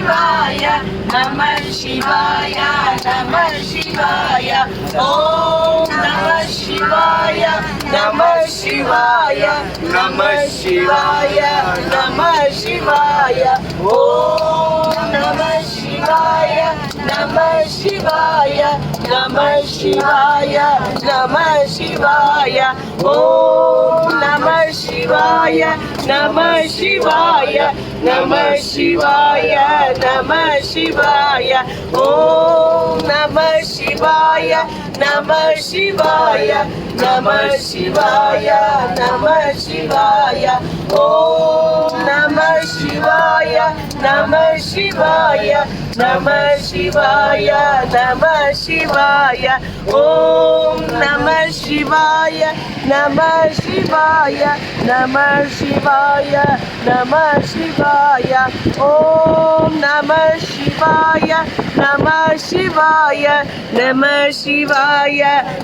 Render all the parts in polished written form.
ಶಿವಾಯ ನಮಃ ಶಿವಾಯ ನಮಃ ಶಿವಾಯ ಓಂ ನಮಃ ಶಿವಾಯ ನಮಃ ಶಿವಾಯ ನಮಃ ಶಿವಾಯ ನಮಃ ಶಿವಾಯ ಓಂ ನಮಃ ಶಿವಾಯ ನಮಃ ಶಿವಾಯ ನಮಃ ಶಿವಾಯ ನಮಃ ಶಿವಾಯ ಓಂ ನಮಃ ಶಿವಾಯ ನಮಃ ಶಿವಾಯ ನಮಃ ಶಿವಾಯ ನಮಃ ಶಿವಾಯ ಓಂ ನಮಃ ಶಿವಾಯ ನಮಃ ಶಿವಾಯ ನಮಃ ಶಿವಾಯ ನಮಃ ಶಿವಾಯ ಓಂ ನಮಃ ಶಿವಾಯ ನಮಃ ಶಿವಾಯ ನಮಃ ಶಿವಾಯ ನಮಃ ಶಿವಾಯ ಓಂ ನಮಃ ಶಿವಾಯ ನಮಃ ಶಿವಾಯ ನಮಃ ಶಿವಾಯ ನಮಃ ಶಿವಾಯ ಓಂ ನಮಃ ಶಿವಾಯ ನಮಃ ಶಿವಾಯ ನಮಃ ಶಿವಾಯ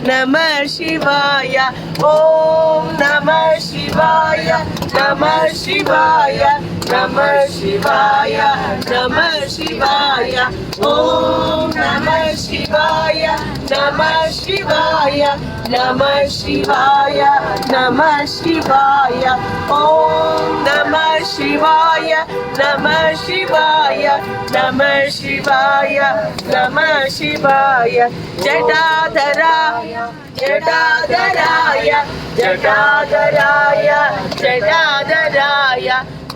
ನಮಃ ಶಿವಾಯ ಓಂ ನಮಃ ಶಿವಾಯ ನಮಃ ಶಿವಾಯ ನಮಃ ಶಿವಾಯ ನಮಃ ಶಿವಾಯ ಓಂ ನಮಃ ಶಿವಾಯ ನಮಃ ಶಿವಾಯ ನಮಃ ಶಿವಾಯ ನಮಃ ಶಿವಾಯ ಓಂ ನಮಃ ಶಿವಾಯ ನಮಃ ಶಿವಾಯ ನಮಃ ಶಿವಾಯ ನಮಃ ಶಿವಾಯ ಜಟಾಧರಾಯ ಜಟಾಧರಾಯ ಜಟಾಧರಾಯ ಜಟಾಧರಾಯ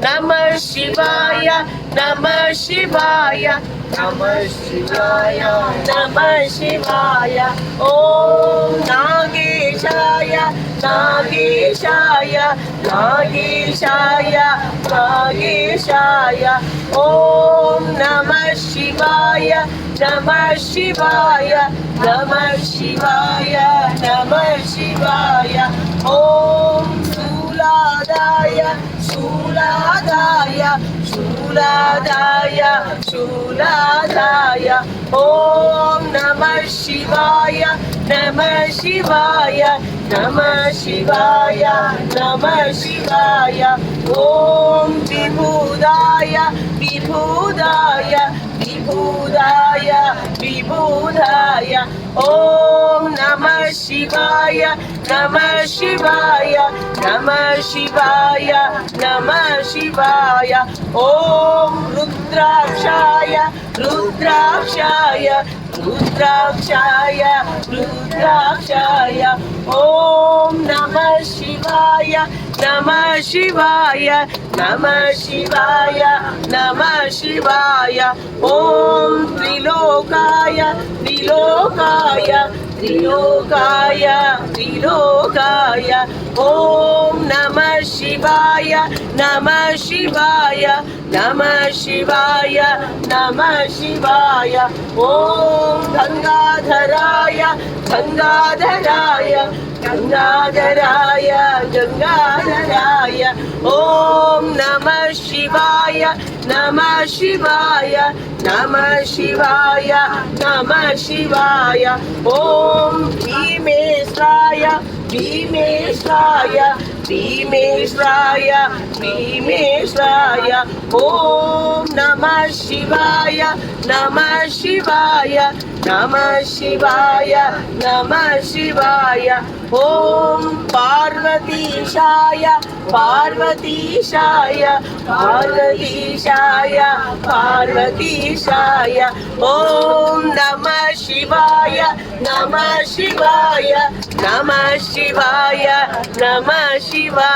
ನಮಃ ಶಿವಾಯ ನಮಃ ಶಿವಾಯ ನಮಃ ಶಿವಾಯ ನಮಃ ಶಿವಾಯ ಓಂ ನಾಗೇಶಾಯ ನಾಗೇಶಾಯ ನಾಗೇಶಾಯ ನಾಗೇಶಾಯ ಓಂ ನಮಃ ಶಿವಾಯ ನಮಃ ಶಿವಾಯ ನಮಃ ಶಿವಾಯ ನಮಃ ಶಿವಾಯ ಓಂ ಶೂಲಾದಾಯ ಶೂಲಾದಾಯ ಶೂಲಾದಾಯ ಶೂಲಾದಾಯ ಓಂ ನಮಃ ಶಿವಾಯ ನಮಃ ಶಿವಾಯ ನಮಃ ಶಿವಾಯ ನಮಃ ಶಿವಾಯ ಓಂ ವಿಭೂದಾಯ ವಿಭೂದಾಯ ವಿಭೂದಾಯ ವಿಭೂದಾಯ ಓಂ ನಮಃ ಶಿವಾಯ ನಮಃ ಶಿವಾಯ ನಮಃ ಶಿವಾಯ ನಮಃ ಶಿವಾಯ ಓಂ ರುದ್ರಾಕ್ಷಾಯ ರುದ್ರಾಕ್ಷಾಯ ರುದ್ರಾಕ್ಷಾಯ ರುದ್ರಾಕ್ಷಾಯ ಓಂ ನಮಃ ಶಿವಾಯ ನಮಃ ಶಿವಾಯ ನಮಃ ಶಿವಾಯ ನಮಃ ಶಿವಾಯ ಓಂ ತ್ರಿಲೋಕಾಯ ತ್ರಿಲೋಕಾಯ ತ್ರಿಲೋಕಾಯ ತ್ರಿಲೋಕಾಯ ಓಂ ನಮಃ ಶಿವಾಯ ನಮಃ ಶಿವಾಯ ನಮಃ ಶಿವಾಯ ನಮಃ ಶಿವಾಯ ಓಂ ಗಂಗಾಧರಾಯ ಗಂಗಾಧರಾಯ ಗಂಗಾಧರಾಯ ಗಂಗಾಧರಾಯ ಓಂ ನಮಃ ಶಿವಾಯ ನಮಃ ಶಿವಾಯ ನಮಃ ಶಿವಾಯ ನಮಃ ಶಿವಾಯ ಓಂ ಭೀಮೇಶ್ವರಾಯ ಭೀಮೇಶ್ವರಾಯ ಭೀಮೇಶ್ವರಾಯ ಭೀಮೇಶ್ವರಾಯ ಓಂ ನಮಃ ಶಿವಾಯ ನಮಃ ಶಿವಾಯ ನಮಃ ಶಿವಾಯ ನಮಃ ಶಿವಾಯ ಓಂ ಪಾರ್ವತೀಶಾಯ ಪಾರ್ವತೀಶಾಯ ಪಾರ್ವತೀಶಾಯ ಪಾರ್ವತೀಶಾಯ ಓಂ ನಮಃ ಶಿವಾಯ ನಮಃ ಶಿವಾಯ ನಮಃ ಶಿವಾಯ ನಮಃ ಶಿವಾಯ